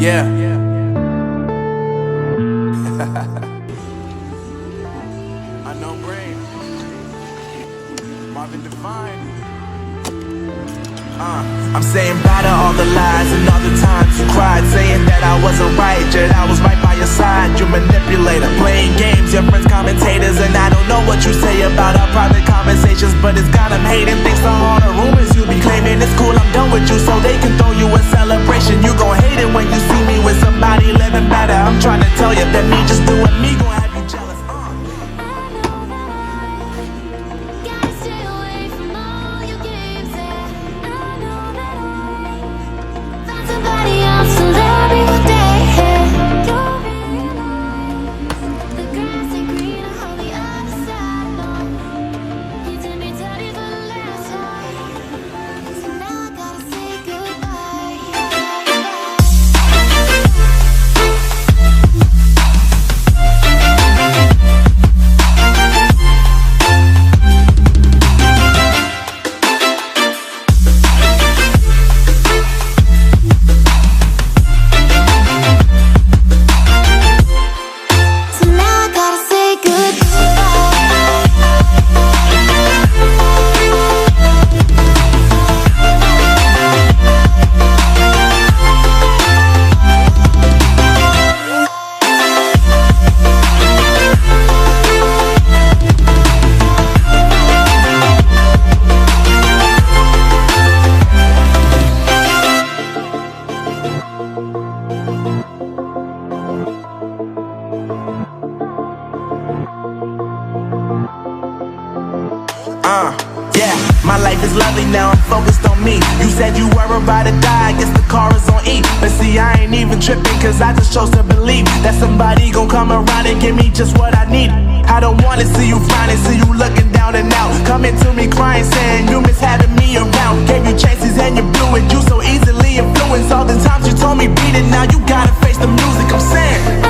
Yeah. Unknown brain. Marvin Divine. I'm saying bye to all the lies and all the times you cried, saying that I wasn't right, yet I was right by your side. You manipulator, playing games, your friends commentators, and I don't know what you say about our private conversations, but it's got them hating. Thanks to all the rumors you be claiming. It's cool, I'm done with you, so they can throw you a celebration. You gon' hate it when you see me with somebody living better. I'm trying to tell you that me just doing me gon' have you jealous. Yeah, my life is lovely now, I'm focused on me. You said you were about to die, I guess the car is on E. But see, I ain't even tripping, cause I just chose to believe that somebody gon' come around and give me just what I need. I don't wanna see you frowning, see you looking down and out, coming to me crying, saying you miss having me around. Gave you chances and you blew it, you so easily influenced. All the times you told me beat it, now you gotta face the music I'm saying.